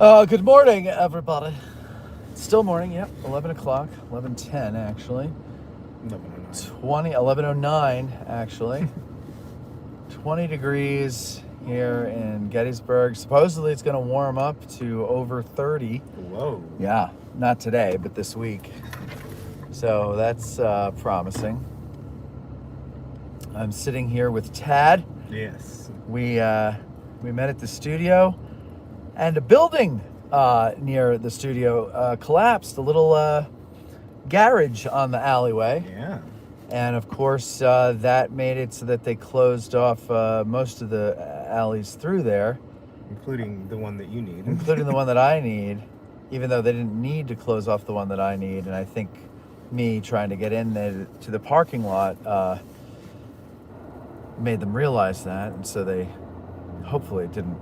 Good morning, everybody. It's still morning, yep. 11 o'clock, 11:10 actually. 11:09 actually. 20 degrees here in Gettysburg. Supposedly it's going to warm up to over 30. Whoa. Yeah, not today, but this week. So that's promising. I'm sitting here with Tad. Yes. We met at the studio, and a building near the studio collapsed. A little garage on the alleyway. Yeah. And of course, that made it so that they closed off most of the alleys through there. Including the one that you need. Including the one that I need, even though they didn't need to close off the one that I need. And I think me trying to get in there to the parking lot made them realize that. And so they hopefully didn't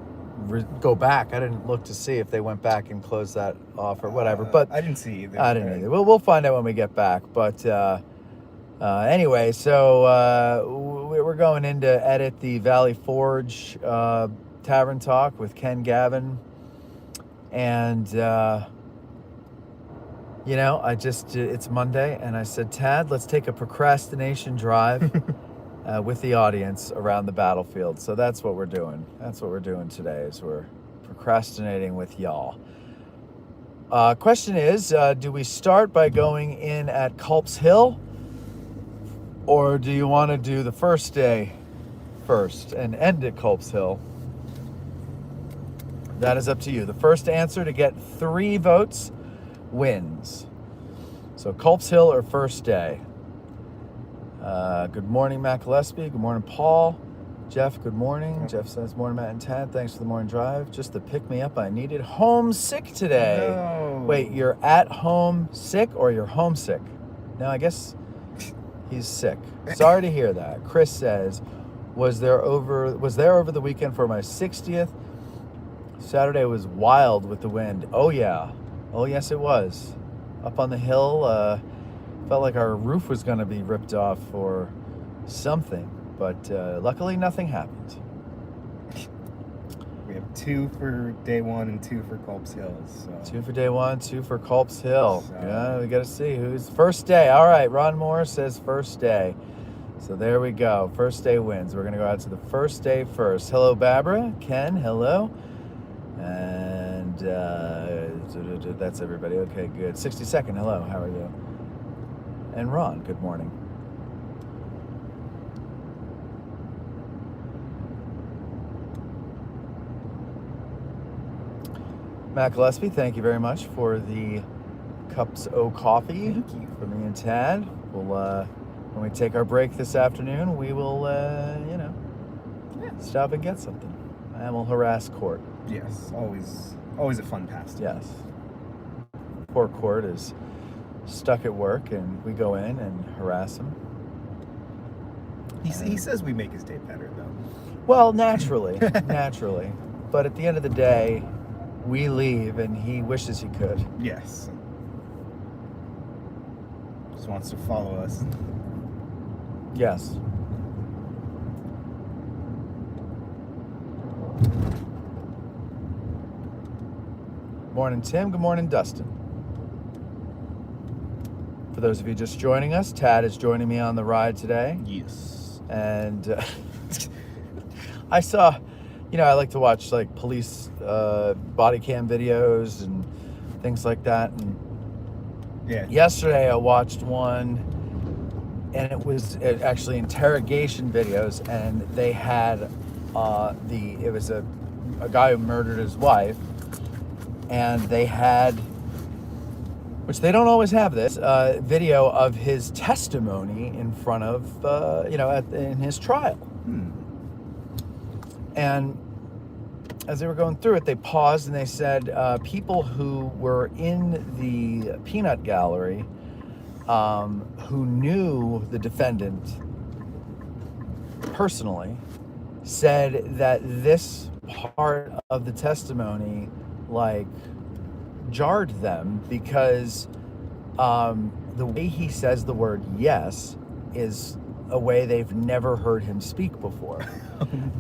go back. I didn't look to see if they went back and closed that off or whatever. But I didn't see either. I didn't either. We'll find out when we get back. But anyway, so we're going in to edit the Valley Forge Tavern Talk with Ken Gavin. And, it's Monday, and I said, Tad, let's take a procrastination drive with the audience around the battlefield. So that's what we're doing. That's what we're doing today, is we're procrastinating with y'all. Question is, do we start by going in at Culp's Hill? Or do you want to do the first day first and end at Culp's Hill? That is up to you. The first answer to get 3 votes wins. So Culp's Hill or first day? Good morning, Matt Gillespie. Good morning, Paul. Jeff, good morning. Jeff says, morning, Matt and Tad. Thanks for the morning drive. Just the pick-me-up I needed. Homesick today. No. Wait, you're at home sick or you're homesick? No, I guess he's sick. Sorry to hear that. Chris says, was there over the weekend for my 60th. Saturday was wild with the wind. Oh, yeah. Oh, yes, it was. Up on the hill, felt like our roof was going to be ripped off or something. But luckily, nothing happened. We have 2 for day 1 and 2 for Culp's Hill. So. 2 for day 1, 2 for Culp's Hill. So. Yeah, we got to see who's first day. All right, Ron Moore says first day. So there we go. First day wins. We're going to go out to the first day first. Hello, Barbara. Ken, hello. And that's everybody. Okay, good. 60-second, hello. How are you? And Ron, good morning. Matt Gillespie, thank you very much for the cups o' coffee. Thank you. For me and Tad. We'll when we take our break this afternoon, we will stop and get something. And we'll harass Court. Yes, always a fun pastime. Yes. Poor Court is stuck at work, and we go in and harass him. He says we make his day better, though. Well, naturally. Naturally. But at the end of the day, we leave, and he wishes he could. Yes. Just wants to follow us. Yes. Morning, Tim. Good morning, Dustin. For those of you just joining us, Tad is joining me on the ride today. Yes. And I saw, I like to watch like police body cam videos and things like that. And yeah. Yesterday I watched one, and it was actually interrogation videos, and they had it was a guy who murdered his wife, and they had, which they don't always have this, video of his testimony in front of, in his trial. And as they were going through it, they paused and they said, people who were in the peanut gallery who knew the defendant personally said that this part of the testimony jarred them, because the way he says the word yes is a way they've never heard him speak before.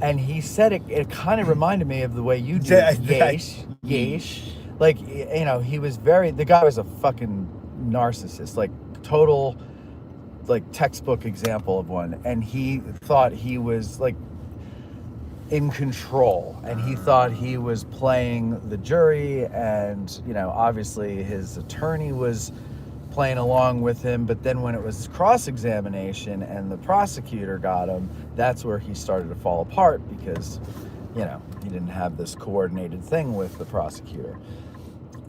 And he said it kind of reminded me of the way you do. Yeesh, yeesh. Like, the guy was a fucking narcissist, like total, like textbook example of one. And he thought he was like in control, and he thought he was playing the jury, and obviously his attorney was playing along with him. But then when it was cross-examination and the prosecutor got him, that's where he started to fall apart, because he didn't have this coordinated thing with the prosecutor.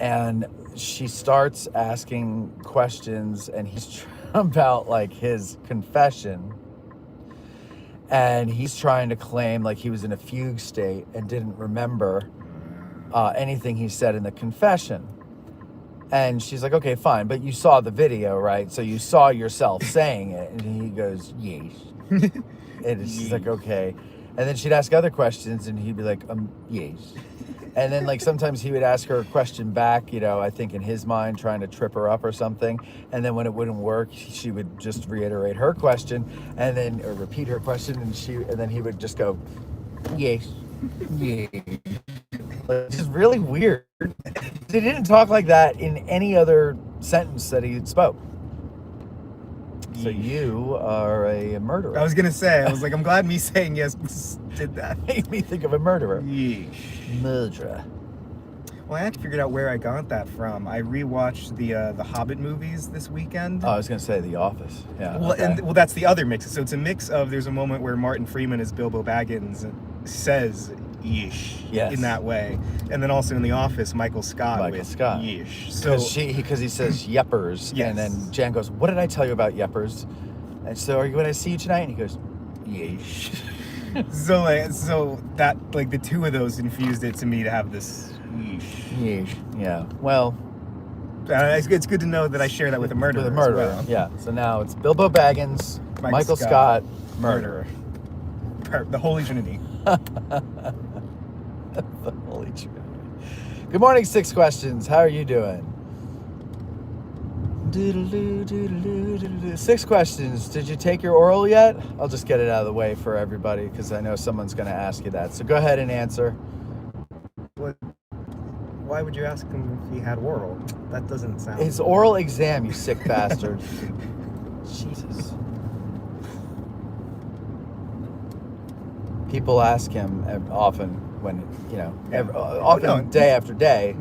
And she starts asking questions, and he's about like his confession. And he's trying to claim like he was in a fugue state and didn't remember anything he said in the confession. And she's like, okay, fine, but you saw the video, right? So you saw yourself saying it. And he goes, yes. And she's like, okay. And then she'd ask other questions, and he'd be like, yes. And then like sometimes he would ask her a question back, I think in his mind trying to trip her up or something. And then when it wouldn't work, she would just reiterate her question or repeat her question, and then he would just go, yes, yes. It's just really weird. He didn't talk like that in any other sentence that he spoke. So you are a murderer. I was gonna say, I'm glad me saying yes did that. Made me think of a murderer. Yeesh. Murderer. Well, I actually figured out where I got that from. I rewatched the Hobbit movies this weekend. Oh, I was gonna say The Office. Yeah. Well, okay. well, that's the other mix. So it's a mix of, there's a moment where Martin Freeman as Bilbo Baggins says yeesh in that way, and then also in The Office, Michael Scott yeesh. So because he says yeppers, yes. And then Jan goes, "What did I tell you about yeppers?" And so, are you going to see you tonight? And he goes, yeesh. so that, like, the two of those infused it to me to have this yeesh. Yeesh. Yeah. Well, it's good to know that I share that with a murderer. With a murderer. As well. Yeah. So now it's Bilbo Baggins, Michael Scott, murderer. The Holy Trinity. The Holy Trinity. Good morning, Six Questions. How are you doing? Doodle-doo, doodle-doo, doodle-doo. Six Questions. Did you take your oral yet? I'll just get it out of the way for everybody, because I know someone's going to ask you that. So go ahead and answer. Why would you ask him if he had oral? That doesn't sound... His oral exam, you sick bastard. Jesus. People ask him often when, often day after day.